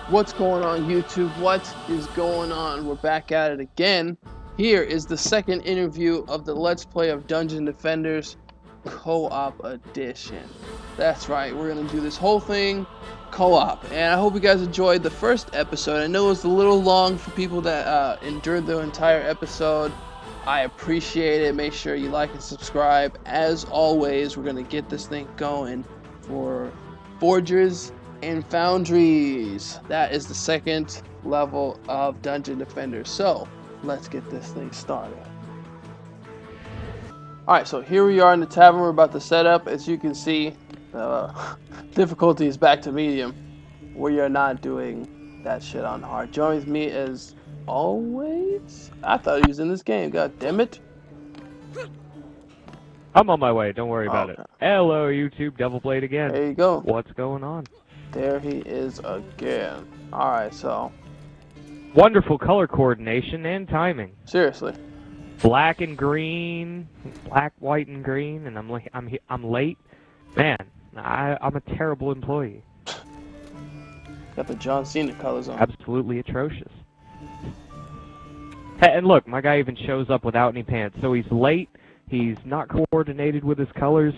What's going on, YouTube? What is going on? We're back at it again. Here is the second interview of the Let's Play of Dungeon Defenders Co-op Edition. That's right, we're going to do this whole thing co-op. And I hope you guys enjoyed the first episode. I know it was a little long for people that endured the entire episode. I appreciate it. Make sure you like and subscribe. As always, we're going to get this thing going for Forgers and Foundries. That is the second level of Dungeon Defenders. So let's get this thing started. Alright, so here we are in the tavern. We're about to set up. As you can see, difficulty is back to medium. We are not doing that shit on hard. Joins me as always. I thought he was in this game. God damn it. I'm on my way, don't worry about Okay. it. Hello, YouTube, Devil Blade again. There you go. What's going on? There he is again. Alright, so. Wonderful color coordination and timing. Seriously. Black and green, black, white, and green, and I'm late. Man, I'm a terrible employee. Got the John Cena colors on. Absolutely atrocious. Hey, and look, my guy even shows up without any pants, so he's late. He's not coordinated with his colors,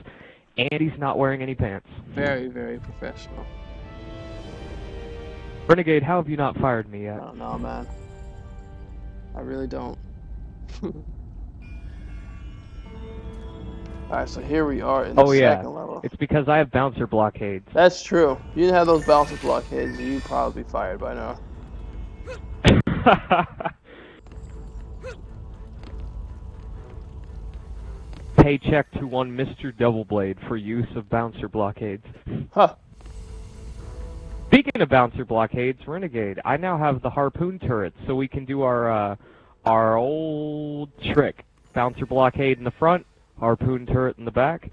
and he's not wearing any pants. Very, very professional. Renegade, how have you not fired me yet? I don't know, man. I really don't. Alright, so here we are in the second level. It's because I have bouncer blockades. That's true. If you didn't have those bouncer blockades, you'd probably be fired by now. Paycheck to one Mr. Doubleblade for use of bouncer blockades. Huh. Speaking of bouncer blockades, Renegade, I now have the harpoon turret, so we can do our old trick. Bouncer blockade in the front, harpoon turret in the back.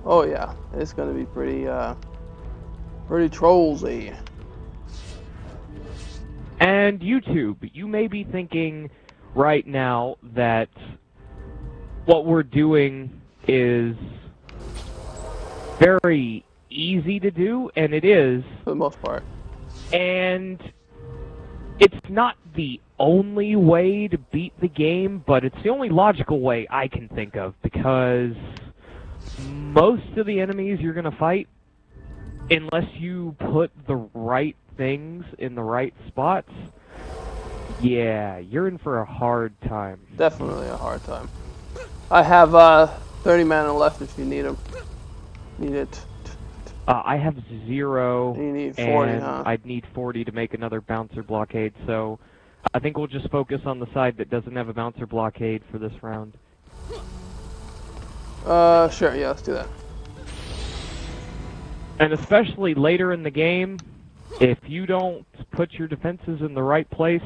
Oh yeah, it's gonna be pretty trollsy. And YouTube, you may be thinking right now that what we're doing is very easy to do, and it is. For the most part. And it's not the only way to beat the game, but it's the only logical way I can think of, because most of the enemies you're going to fight, unless you put the right things in the right spots, yeah, you're in for a hard time. Definitely a hard time. I have 30 mana left if you need them. Need it. I have 0, You need 40, and huh? I'd need 40 to make another bouncer blockade, so I think we'll just focus on the side that doesn't have a bouncer blockade for this round. Sure, yeah, let's do that. And especially later in the game, if you don't put your defenses in the right place,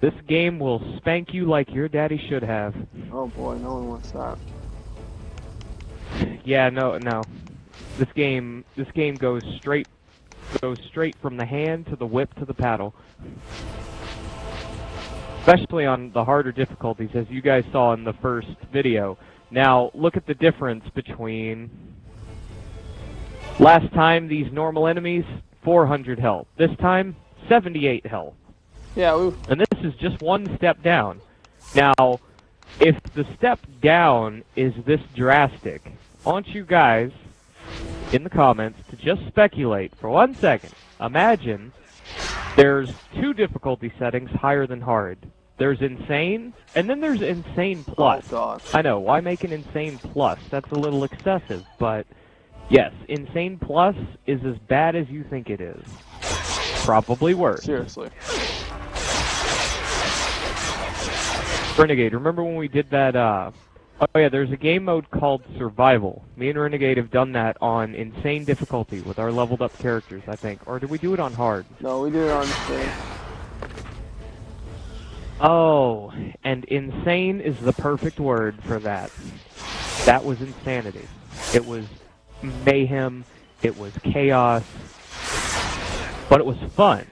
this game will spank you like your daddy should have. Oh boy, no one wants that. Yeah, no. This game goes straight from the hand to the whip to the paddle. Especially on the harder difficulties, as you guys saw in the first video. Now, look at the difference between last time these normal enemies, 400 health. This time, 78 health. Yeah, And this is just one step down. Now, if the step down is this drastic, I want you guys in the comments to just speculate for 1 second. Imagine there's 2 difficulty settings higher than hard. There's Insane, and then there's Insane Plus. Oh, God. I know, why make an Insane Plus? That's a little excessive, but yes, Insane Plus is as bad as you think it is. Probably worse. Seriously. Renegade, remember when we did that, oh yeah, there's a game mode called Survival. Me and Renegade have done that on Insane difficulty with our leveled up characters, I think. Or did we do it on hard? No, we did it on Insane. Oh, and Insane is the perfect word for that. That was insanity. It was mayhem, it was chaos, but it was fun.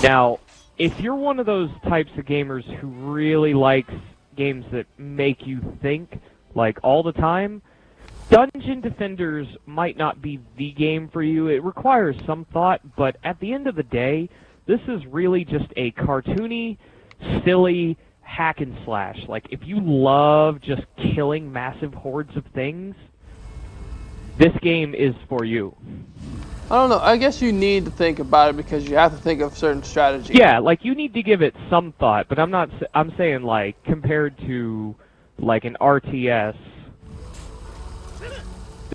Now, if you're one of those types of gamers who really likes games that make you think, like, all the time, Dungeon Defenders might not be the game for you. It requires some thought, but at the end of the day, this is really just a cartoony, silly hack and slash. Like, if you love just killing massive hordes of things, this game is for you. I don't know. I guess you need to think about it because you have to think of certain strategy. Yeah, like, you need to give it some thought, but I'm saying, like, compared to, like, an RTS,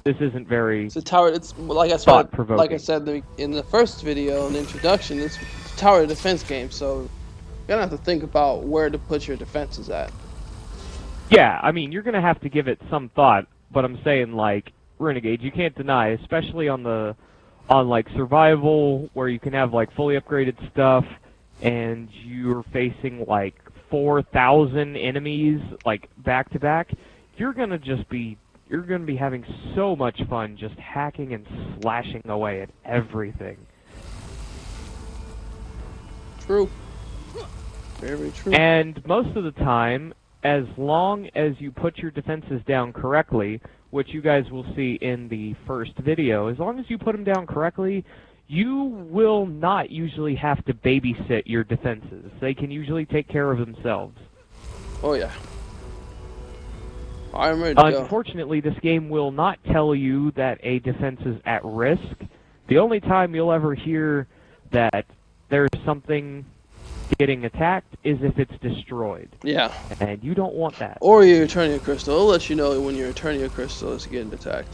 this isn't very It's a tower. It's like I said. thought-provoking. Like I said in the first video, in the introduction, it's a tower defense game. So you're gonna have to think about where to put your defenses at. Yeah, I mean, you're gonna have to give it some thought, but I'm saying, like, Renegade, you can't deny, especially on like survival, where you can have like fully upgraded stuff, and you're facing like 4,000 enemies like back to back. You're gonna be having so much fun just hacking and slashing away at everything. True. Very true. And most of the time, as long as you put your defenses down correctly, which you guys will see in the first video, as long as you put them down correctly, you will not usually have to babysit your defenses. They can usually take care of themselves. Oh yeah. I'm ready to go. Unfortunately, this game will not tell you that a defense is at risk. The only time you'll ever hear that there's something getting attacked is if it's destroyed. Yeah. And you don't want that. Or your Eternia Crystal. It'll let you know when your Eternia Crystal is getting attacked.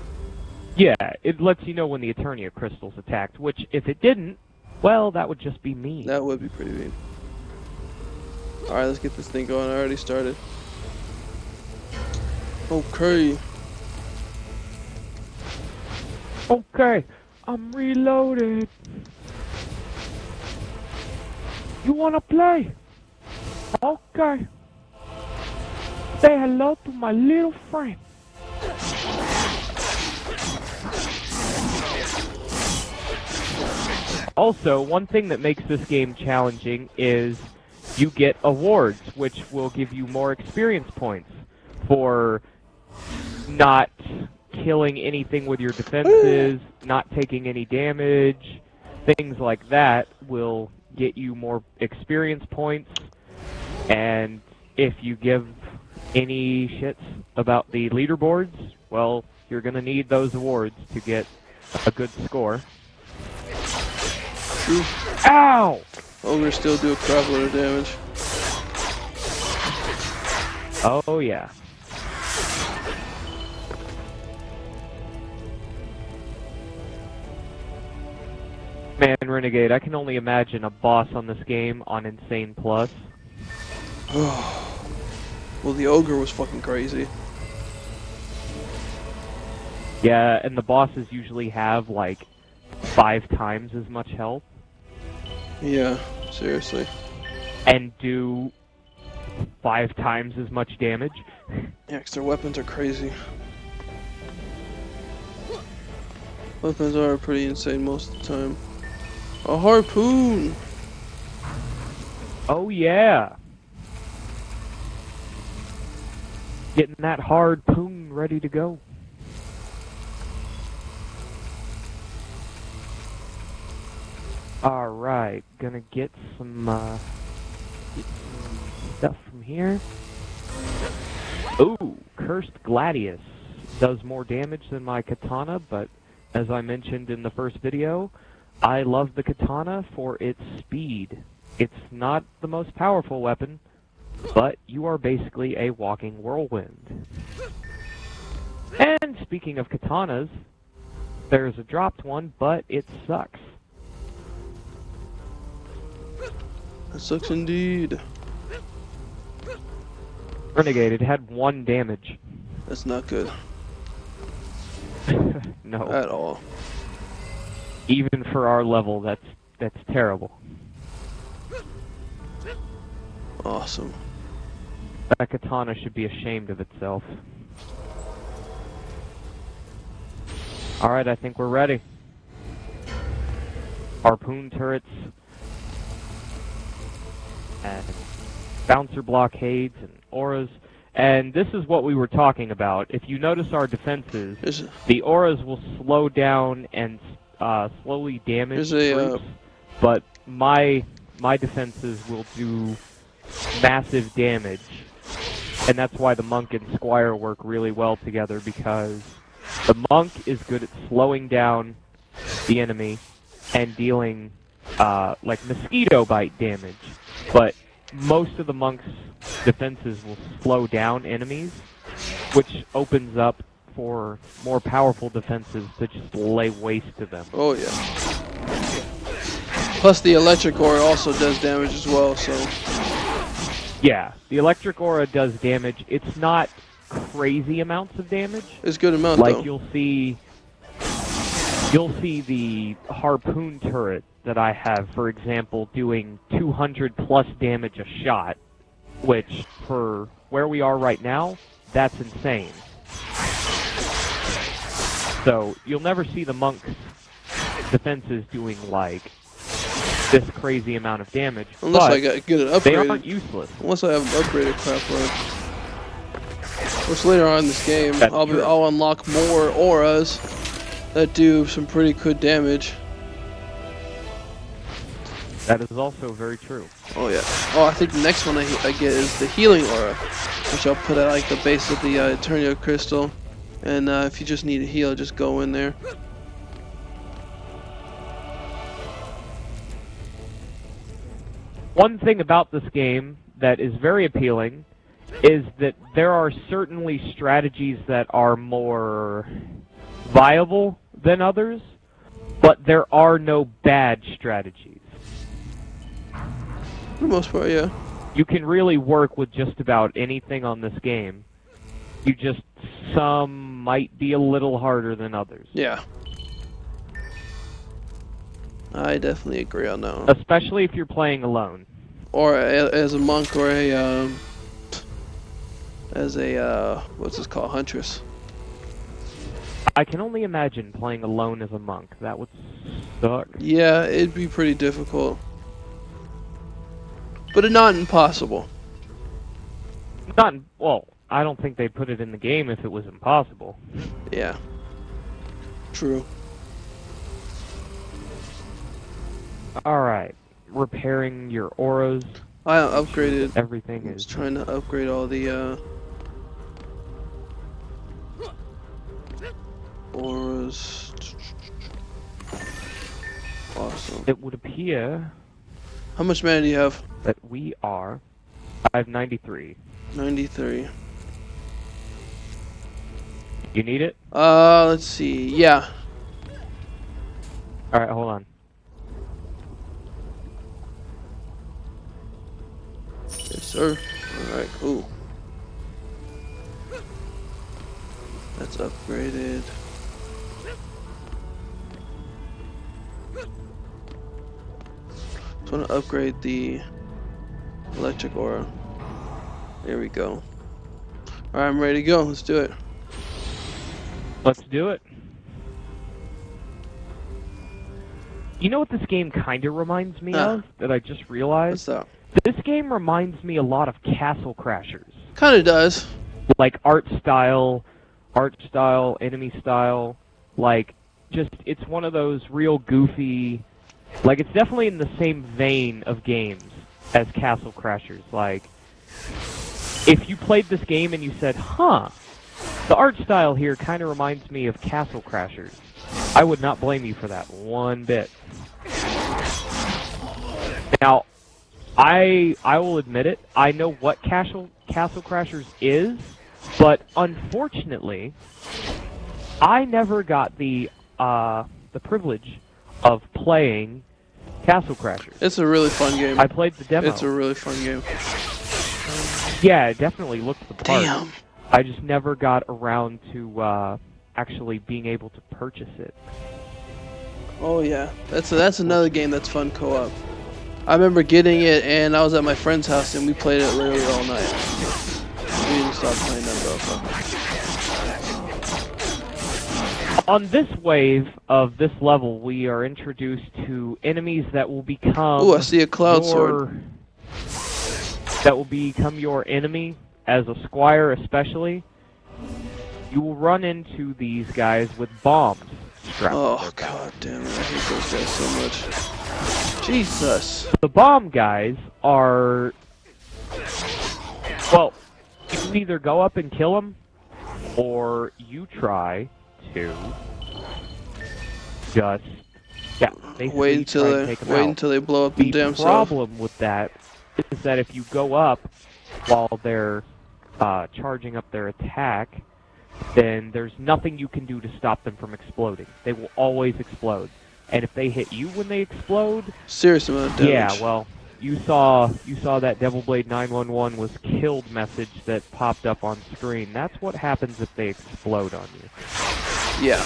Yeah, it lets you know when the Eternia Crystal's attacked, which, if it didn't, well, that would just be mean. That would be pretty mean. Alright, let's get this thing going. I already started. Okay. Okay, I'm reloaded. You wanna play? Okay. Say hello to my little friend. Also, one thing that makes this game challenging is you get awards, which will give you more experience points for not killing anything with your defenses, not taking any damage. Things like that will get you more experience points, and if you give any shits about the leaderboards, well, you're gonna need those awards to get a good score. True. Ow! Ogre still do a crap load of damage. Oh yeah. Man, Renegade, I can only imagine a boss on this game on Insane Plus. Well, the ogre was fucking crazy. Yeah, and the bosses usually have like 5 times as much health. Yeah, seriously. And do 5 times as much damage. Yeah, 'cause their weapons are crazy. Weapons are pretty insane most of the time. A harpoon! Oh yeah! Getting that harpoon ready to go. Alright, gonna get some stuff from here. Ooh, Cursed Gladius. Does more damage than my katana, but as I mentioned in the first video, I love the katana for its speed. It's not the most powerful weapon, but you are basically a walking whirlwind. And speaking of katanas, there's a dropped one, but it sucks. That sucks indeed. Renegade, it had 1 damage. That's not good. No. At all. Even for our level, that's terrible. Awesome. That katana should be ashamed of itself. Alright, I think we're ready. Harpoon turrets, and bouncer blockades, and auras. And this is what we were talking about. If you notice our defenses, There's, the auras will slow down and slowly damage there's a troops, but my defenses will do massive damage. And that's why the monk and squire work really well together, because the monk is good at slowing down the enemy and dealing like mosquito bite damage, but most of the monk's defenses will slow down enemies, which opens up for more powerful defenses to just lay waste to them. oh yeah. Plus the electric aura also does damage as well, so. Yeah, the electric aura does damage. It's not crazy amounts of damage. It's a good amount like though. You'll see the harpoon turret that I have, for example, doing 200 plus damage a shot, which for where we are right now, that's insane. So you'll never see the monk's defenses doing like this crazy amount of damage. Unless but I get an upgrade. they aren't useless. Unless I have an upgraded craft rod. Which later on in this game, I'll unlock more auras that do some pretty good damage. That is also very true. Oh yeah. Oh, I think the next one I get is the healing aura, which I'll put at like the base of the Eternio crystal, and if you just need a heal, just go in there. One thing about this game that is very appealing is that there are certainly strategies that are more viable than others, but there are no bad strategies. For the most part, yeah. You can really work with just about anything on this game. Some might be a little harder than others. Yeah. I definitely agree on that one. Especially if you're playing alone. Or as a monk, or as a what's this called, huntress. I can only imagine playing alone as a monk. That would suck. Yeah, it'd be pretty difficult. But not impossible. Well, I don't think they'd put it in the game if it was impossible. Yeah. True. Alright. Repairing your auras. I upgraded. Everything I was is... trying to upgrade all the auras. Awesome. It would appear How much mana do you have? that we are... I have 93. 93. You need it? Let's see. Yeah. Alright, hold on. Yes, sir. Alright, cool. That's upgraded. Just want to upgrade the electric aura. There we go. Alright, I'm ready to go. Let's do it. Let's do it. You know what this game kind of reminds me of, that I just realized? What's that? This game reminds me a lot of Castle Crashers. Kinda does. Like art style, enemy style, like it's one of those real goofy, like it's definitely in the same vein of games as Castle Crashers. Like, if you played this game and you said, huh, the art style here kind of reminds me of Castle Crashers, I would not blame you for that one bit. Now, I will admit it, I know what Castle Crashers is, but unfortunately, I never got the privilege of playing Castle Crashers. It's a really fun game. I played the demo. It's a really fun game. Yeah, it definitely looked the part. Damn. I just never got around to actually being able to purchase it. Oh yeah, that's another game that's fun co-op. I remember getting it, and I was at my friend's house, and we played it literally all night. We didn't stop playing that though. On this wave of this level, we are introduced to enemies that will become... Ooh, I see a cloud sword. That will become your enemy as a squire especially, you will run into these guys with bombs strapped to their Oh, back. god damn it. I hate those guys so much. Jesus. The bomb guys are... Well, you can either go up and kill them, or you try to just... Yeah, basically try and take them out. Wait until they blow up the damn The cell. problem with that is that if you go up while they're charging up their attack, then there's nothing you can do to stop them from exploding. They will always explode. And if they hit you when they explode... Serious amount of damage. Yeah, well, you saw that Devil Blade 911 was killed message that popped up on screen. That's what happens if they explode on you. Yeah.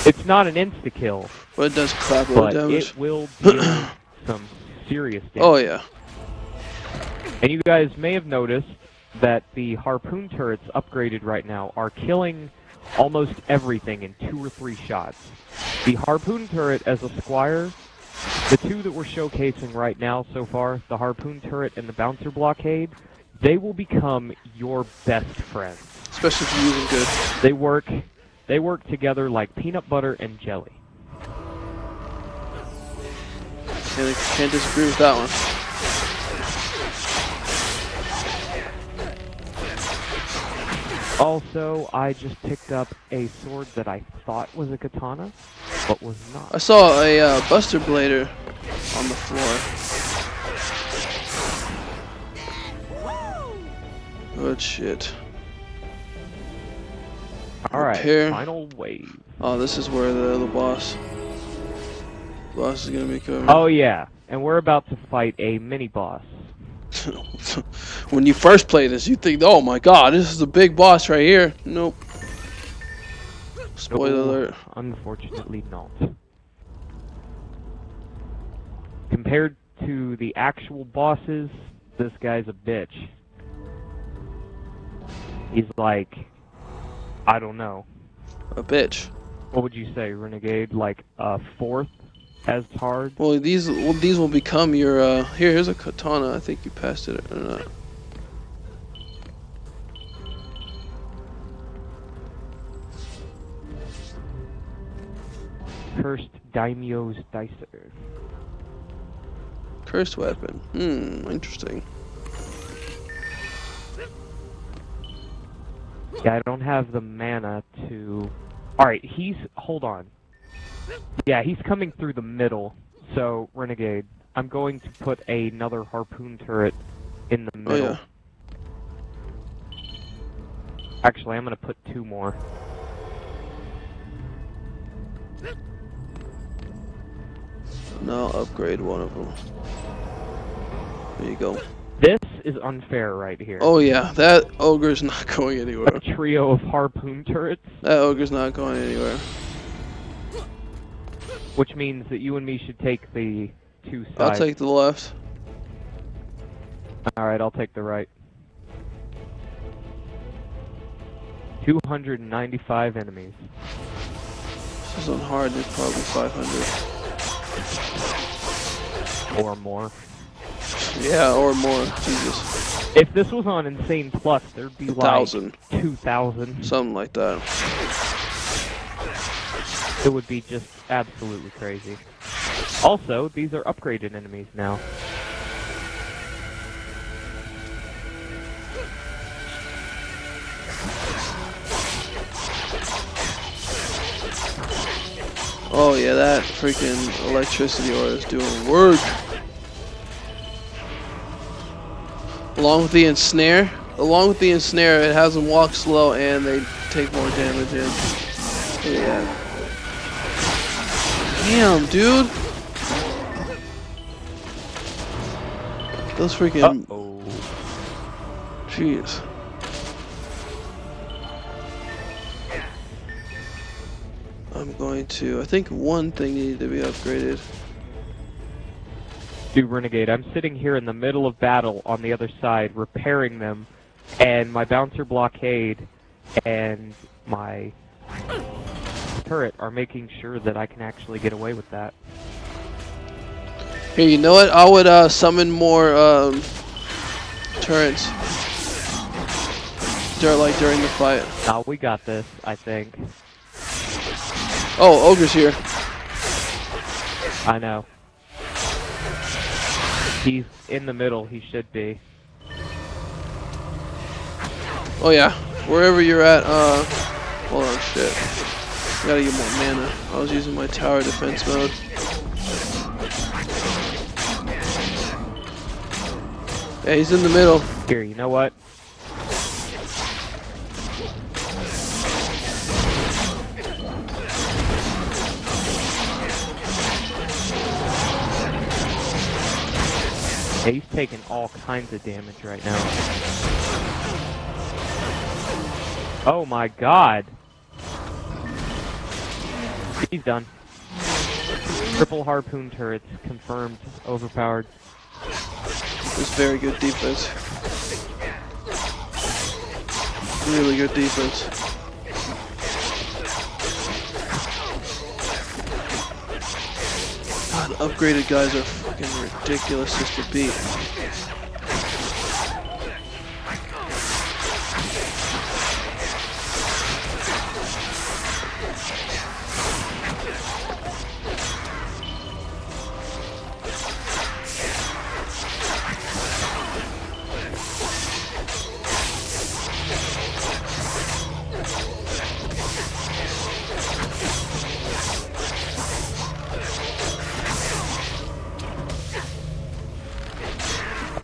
It's not an insta-kill, But it does crap load but damage. it will deal some serious damage. Oh, yeah. And you guys may have noticed that the harpoon turrets upgraded right now are killing almost everything in 2 or 3 shots. The harpoon turret as a squire, the two that we're showcasing right now so far, the harpoon turret and the bouncer blockade, they will become your best friends. Especially if you're using good. They work together like peanut butter and jelly. Can't disagree with that one. Also, I just picked up a sword that I thought was a katana, but was not. I saw a Buster Blader on the floor. Good shit. Alright, Repair. final wave. Oh, this is where the boss is gonna be coming. Oh yeah, and we're about to fight a mini-boss. When you first play this, you think, oh my god, this is a big boss right here. Nope. Spoiler alert. Unfortunately not. Compared to the actual bosses, this guy's a bitch. He's like, I don't know. A bitch. What would you say, Renegade? Like a fourth as hard? Well, these will become your here's a katana. I think you passed it or not. Cursed Daimyo's Dicer. Cursed weapon. Interesting. Yeah, I don't have the mana to... Alright, hold on. Yeah, he's coming through the middle. So, Renegade, I'm going to put another harpoon turret in the middle. Oh, yeah. Actually, I'm going to put 2 more. Now upgrade one of them. There you go. This is unfair right here. Oh yeah, that ogre's not going anywhere. A trio of harpoon turrets. That ogre's not going anywhere. Which means that you and me should take the 2 sides. I'll take the left. Alright, I'll take the right. 295 enemies. This is on hard, there's probably 500. Or more. Yeah, or more. Jesus. If this was on Insane Plus, there'd be 1,000. like 2,000. Something like that. It would be just absolutely crazy. Also, these are upgraded enemies now. Oh yeah, that freaking electricity aura is doing work. Along with the ensnare, it has them walk slow and they take more damage in. Look at that. Damn, dude. Those freaking. Uh-oh. Jeez. I'm going to. I think one thing needed to be upgraded. Dude, Renegade, I'm sitting here in the middle of battle on the other side, repairing them, and my bouncer blockade and my turret are making sure that I can actually get away with that. Here, you know what? I would summon more turrets. during the fight. Nah, we got this, I think. Oh, Ogre's here. I know. He's in the middle, he should be. Oh yeah, wherever you're at, hold on, shit. Gotta get more mana. I was using my tower defense mode. Yeah, he's in the middle. Here, you know what? Yeah, he's taking all kinds of damage right now. Oh my god! He's done. Triple harpoon turrets confirmed, overpowered. It's very good defense. Really good defense. God, upgraded guys are fucking ridiculous just to beat.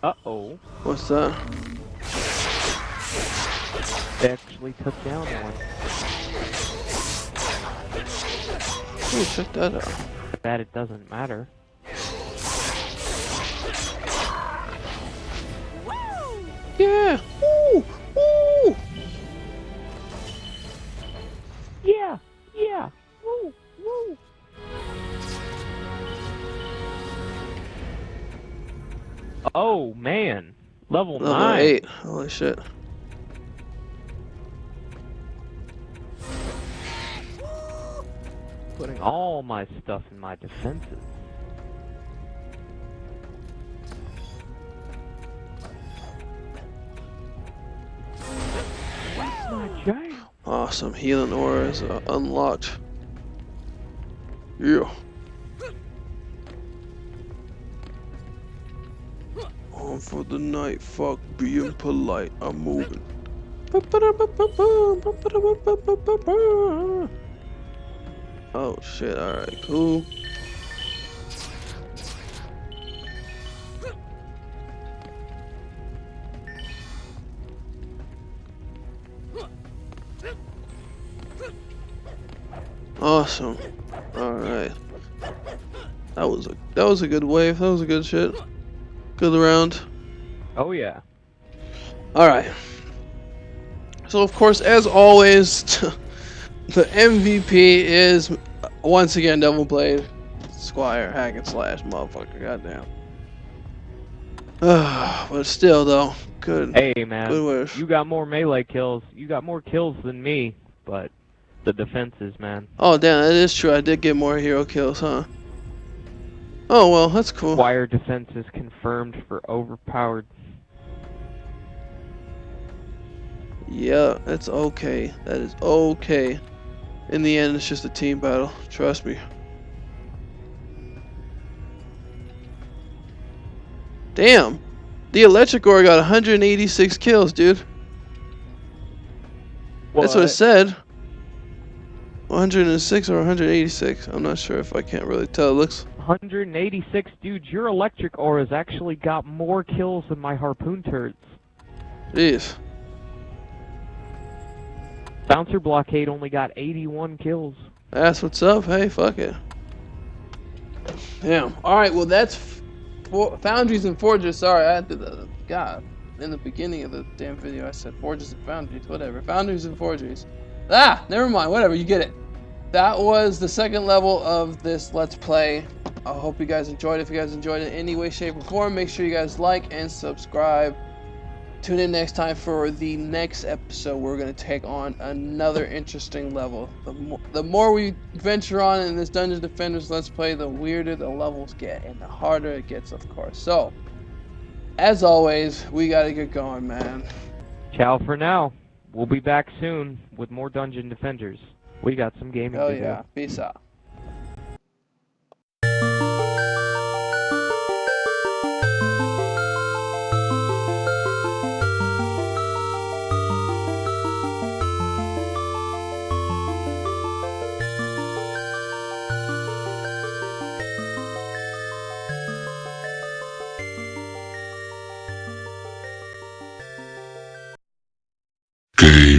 Uh-oh. What's that? They actually took down one. Oh, check that out. That it doesn't matter. Yeah! Woo! Woo! Yeah! Yeah! Woo! Woo! Oh, man. Level 9. 8. Holy shit. Putting all my stuff in my defenses. That's my giant. Awesome. Healing aura is unlocked. Yeah. On for the night. Fuck being polite. I'm moving. Oh shit. Alright, cool. Awesome. Alright. That was a good wave. That was a good shit. Good round. Oh, yeah. Alright. So of course, as always, the MVP is once again Double Blade Squire Hack and Slash motherfucker. Goddamn. But still though, good. Hey, man. Good wish. You got more melee kills. You got more kills than me, but the defenses, man. Oh damn, that is true. I did get more hero kills, huh? Oh well, that's cool. Squire defenses confirmed for overpowered. Yeah, that's okay. That is okay. In the end, it's just a team battle. Trust me. Damn. The Electric Ore got 186 kills, dude. That's what it said. 106 or 186. I'm not sure if I can't really tell. It looks 186, dude. Your electric aura's actually got more kills than my harpoon turrets. Jeez. Bouncer Blockade only got 81 kills. That's what's up. Hey, fuck it. Damn. Alright, well, that's Foundries and Forges. Sorry, I did the. God. In the beginning of the damn video, I said Forges and Foundries. Whatever. Foundries and Forges. Ah! Never mind. Whatever. You get it. That was the second level of this Let's Play. I hope you guys enjoyed it. If you guys enjoyed it in any way, shape, or form, make sure you guys like and subscribe. Tune in next time for the next episode. We're going to take on another interesting level. The more we venture on in this Dungeon Defenders Let's Play, the weirder the levels get and the harder it gets, of course. So, as always, we got to get going, man. Ciao for now. we'll be back soon with more Dungeon Defenders. We got some gaming Oh to yeah. do. Peace out. Game